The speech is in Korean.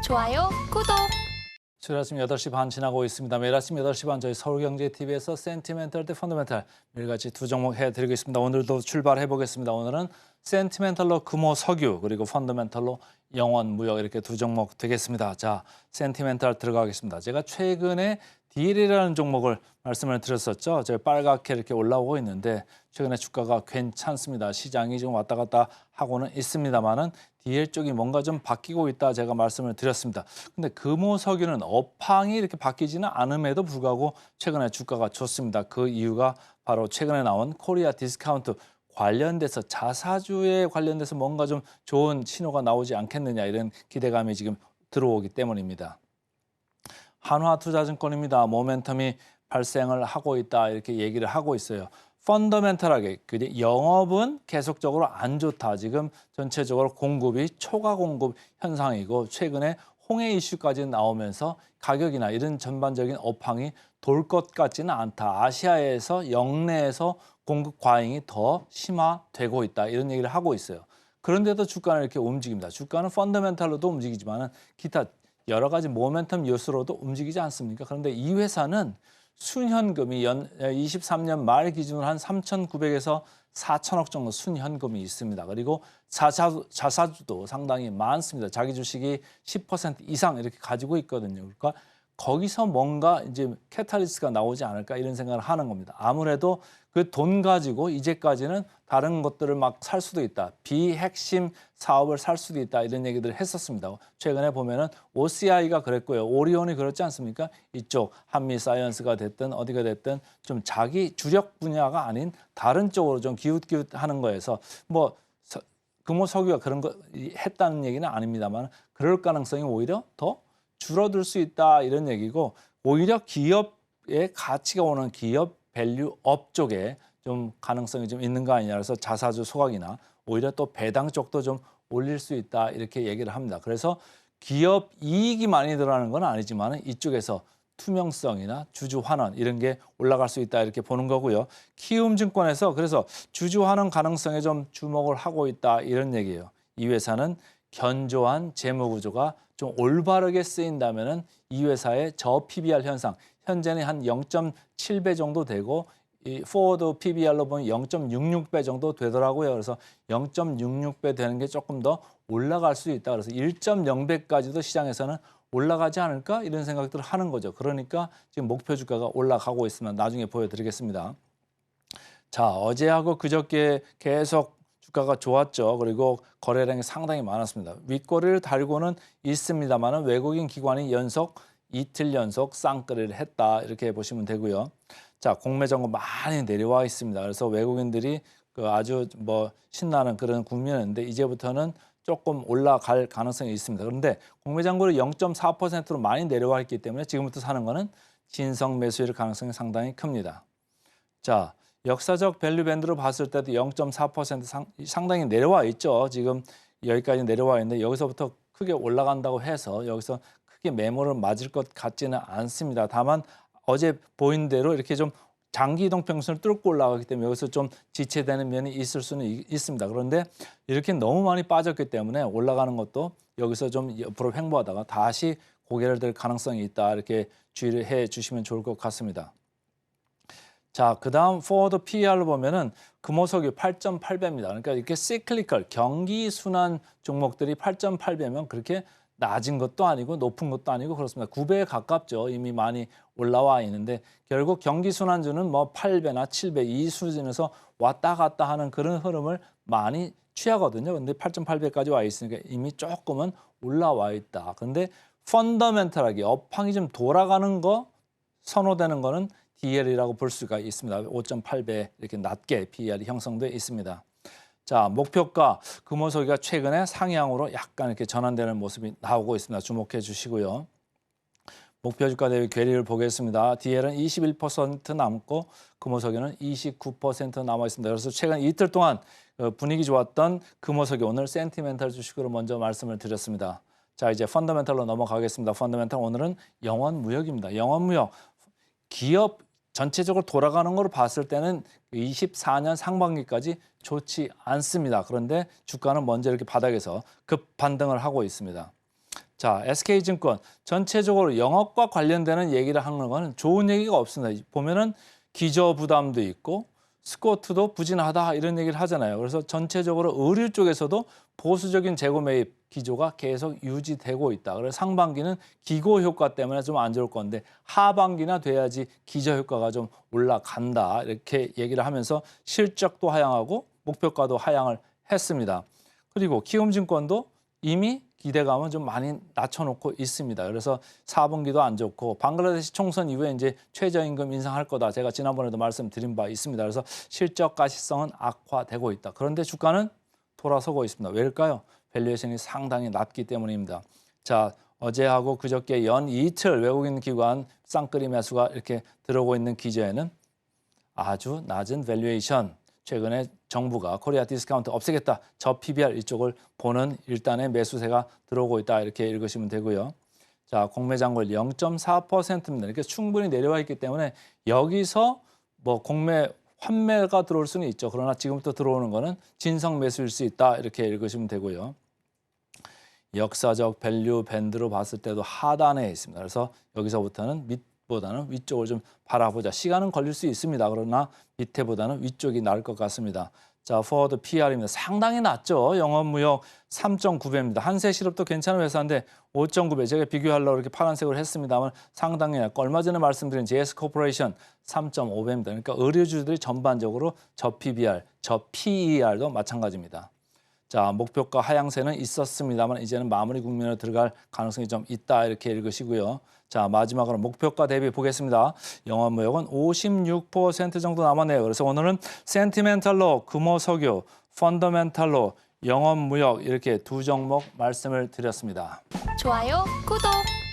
좋아요, 구독. 수요일 아침 8시 반 지나고 있습니다. 매일 아침 8시 반 저희 서울경제TV에서 센티멘털 대 펀더멘털 매일같이 두 종목 해드리고 있습니다. 오늘도 출발해 보겠습니다. 오늘은 센티멘털로 금호 석유 그리고 펀더멘털로 영원 무역 이렇게 두 종목 되겠습니다. 자, 센티멘털 들어가겠습니다. 제가 최근에 DL이라는 종목을 말씀을 드렸었죠. 저 빨갛게 이렇게 올라오고 있는데 최근에 주가가 괜찮습니다. 시장이 좀 왔다 갔다 하고는 있습니다만은 DL 쪽이 뭔가 좀 바뀌고 있다 제가 말씀을 드렸습니다. 근데 금호석유는 업황이 이렇게 바뀌지는 않음에도 불구하고 최근에 주가가 좋습니다. 그 이유가 바로 최근에 나온 코리아 디스카운트 관련돼서 자사주에 관련돼서 뭔가 좀 좋은 신호가 나오지 않겠느냐 이런 기대감이 지금 들어오기 때문입니다. 한화투자증권입니다. 모멘텀이 발생을 하고 있다 이렇게 얘기를 하고 있어요. 펀더멘털하게 영업은 계속적으로 안 좋다. 지금 전체적으로 공급이 초과 공급 현상이고 최근에 홍해 이슈까지 나오면서 가격이나 이런 전반적인 업황이 돌 것 같지는 않다. 아시아에서 역내에서 공급 과잉이 더 심화되고 있다. 이런 얘기를 하고 있어요. 그런데도 주가는 이렇게 움직입니다. 주가는 펀더멘털로도 움직이지만 기타 여러 가지 모멘텀 요소로도 움직이지 않습니까? 그런데 이 회사는 순현금이 23년 말 기준으로 한 3,900에서 4천억 정도 순현금이 있습니다. 그리고 자사주도 상당히 많습니다. 자기 주식이 10% 이상 이렇게 가지고 있거든요. 그러니까 거기서 뭔가 이제 캐탈리스트가 나오지 않을까 이런 생각을 하는 겁니다. 아무래도 그 돈 가지고 이제까지는 다른 것들을 막 살 수도 있다. 비핵심 사업을 살 수도 있다. 이런 얘기들을 했었습니다. 최근에 보면은 OCI가 그랬고요. 오리온이 그렇지 않습니까? 이쪽 한미사이언스가 됐든 어디가 됐든 좀 자기 주력 분야가 아닌 다른 쪽으로 좀 기웃기웃하는 거에서 뭐 금호석유가 그런 거 했다는 얘기는 아닙니다만 그럴 가능성이 오히려 더 줄어들 수 있다 이런 얘기고 오히려 기업의 가치가 오는 기업 밸류업 쪽에 좀 가능성이 좀 있는 거 아니냐 그래서 자사주 소각이나 오히려 또 배당 쪽도 좀 올릴 수 있다 이렇게 얘기를 합니다. 그래서 기업 이익이 많이 들어가는 건 아니지만 이쪽에서 투명성이나 주주 환원 이런 게 올라갈 수 있다 이렇게 보는 거고요. 키움증권에서 그래서 주주 환원 가능성에 좀 주목을 하고 있다 이런 얘기예요. 이 회사는 견조한 재무 구조가 좀 올바르게 쓰인다면은 이 회사의 저 PBR 현상 현재는 한 0.7배 정도 되고 이 포워드 PBR로 보면 0.66배 정도 되더라고요. 그래서 0.66배 되는 게 조금 더 올라갈 수 있다. 그래서 1.0배까지도 시장에서는 올라가지 않을까 이런 생각들을 하는 거죠. 그러니까 지금 목표 주가가 올라가고 있으면 나중에 보여드리겠습니다. 자, 어제하고 그저께 계속 주가가 좋았죠. 그리고 거래량이 상당히 많았습니다. 윗꼬리를 달고는 있습니다만 외국인 기관이 이틀 연속 쌍끌이를 했다 이렇게 보시면 되고요. 자, 공매정고 많이 내려와 있습니다. 그래서 외국인들이 아주 신나는 그런 국면인데 이제부터는 조금 올라갈 가능성이 있습니다. 그런데 공매장고를 0.4%로 많이 내려와 있기 때문에 지금부터 사는 거는 진성 매수일 가능성이 상당히 큽니다. 자, 역사적 밸류 밴드로 봤을 때도 0.4% 상당히 내려와 있죠. 지금 여기까지 내려와 있는데 여기서부터 크게 올라간다고 해서 여기서 크게 매물을 맞을 것 같지는 않습니다. 다만 어제 보인 대로 이렇게 좀 장기 이동평선을 뚫고 올라가기 때문에 여기서 좀 지체되는 면이 있을 수는 있습니다. 그런데 이렇게 너무 많이 빠졌기 때문에 올라가는 것도 여기서 좀 옆으로 횡보하다가 다시 고개를 들 가능성이 있다. 이렇게 주의를 해 주시면 좋을 것 같습니다. 자, 그다음 포워드 PER로 보면은 금호석유 8.8배입니다. 그러니까 이렇게 시클리컬 경기 순환 종목들이 8.8배면 그렇게 낮은 것도 아니고 높은 것도 아니고 그렇습니다. 9배에 가깝죠. 이미 많이 올라와 있는데 결국 경기 순환주는 8배나 7배 이 수준에서 왔다 갔다 하는 그런 흐름을 많이 취하거든요. 근데 8.8배까지 와 있으니까 이미 조금은 올라와 있다. 근데 펀더멘털하게 업황이 좀 돌아가는 거 선호되는 거는 DL이라고 볼 수가 있습니다. 5.8배 이렇게 낮게 PER이 형성돼 있습니다. 자, 목표가 금호석유가 최근에 상향으로 약간 이렇게 전환되는 모습이 나오고 있습니다. 주목해 주시고요. 목표 주가 대비 괴리를 보겠습니다. DL은 21% 남고 금호석유는 29% 남아 있습니다. 그래서 최근 이틀 동안 분위기 좋았던 금호석유 오늘 센티멘털 주식으로 먼저 말씀을 드렸습니다. 자, 이제 펀더멘털로 넘어가겠습니다. 펀더멘털 오늘은 영원 무역입니다. 영원 무역 기업 전체적으로 돌아가는 걸 봤을 때는 24년 상반기까지 좋지 않습니다. 그런데 주가는 먼저 이렇게 바닥에서 급 반등을 하고 있습니다. 자, SK증권 전체적으로 영업과 관련되는 얘기를 하는 건 좋은 얘기가 없습니다. 보면은 기저 부담도 있고 스코트도 부진하다 이런 얘기를 하잖아요. 그래서 전체적으로 의류 쪽에서도 보수적인 재고 매입 기조가 계속 유지되고 있다. 그래서 상반기는 기고 효과 때문에 좀 안 좋을 건데 하반기나 돼야지 기저 효과가 좀 올라간다. 이렇게 얘기를 하면서 실적도 하향하고 목표가도 하향을 했습니다. 그리고 키움증권도 이미 기대감은 좀 많이 낮춰놓고 있습니다. 그래서 4분기도 안 좋고 방글라데시 총선 이후에 이제 최저임금 인상할 거다. 제가 지난번에도 말씀드린 바 있습니다. 그래서 실적 가시성은 악화되고 있다. 그런데 주가는 돌아서고 있습니다. 왜일까요? 밸류에이션이 상당히 낮기 때문입니다. 자, 어제하고 그저께 연 이틀 외국인 기관 쌍끌이 매수가 이렇게 들어오고 있는 기저에는 아주 낮은 밸류에이션, 최근에 정부가 코리아 디스카운트 없애겠다. 저 PBR 이쪽을 보는 일단의 매수세가 들어오고 있다. 이렇게 읽으시면 되고요. 자, 공매장골 0.4%입니다. 이렇게 충분히 내려와 있기 때문에 여기서 뭐 공매 환매가 들어올 수는 있죠. 그러나 지금부터 들어오는 거는 진성 매수일 수 있다. 이렇게 읽으시면 되고요. 역사적 밸류 밴드로 봤을 때도 하단에 있습니다. 그래서 여기서부터는 밑보다는 위쪽을 좀 바라보자. 시간은 걸릴 수 있습니다. 그러나 밑에보다는 위쪽이 나을 것 같습니다. 자, 포워드 PR입니다. 상당히 낮죠. 영업무역 3.9배입니다. 한세 실업도 괜찮은 회사인데 5.9배. 제가 비교하려고 이렇게 파란색으로 했습니다만 상당히 낮고 얼마 전에 말씀드린 JS코퍼레이션 3.5배입니다. 그러니까 의류주들이 전반적으로 저 PBR, 저 PER도 마찬가지입니다. 자, 목표가 하향세는 있었습니다만 이제는 마무리 국면으로 들어갈 가능성이 좀 있다 이렇게 읽으시고요. 자, 마지막으로 목표가 대비 보겠습니다. 영업무역은 56% 정도 남았네요. 그래서 오늘은 센티멘탈로 금호석유, 펀더멘탈로 영업무역 이렇게 두 종목 말씀을 드렸습니다. 좋아요, 구독!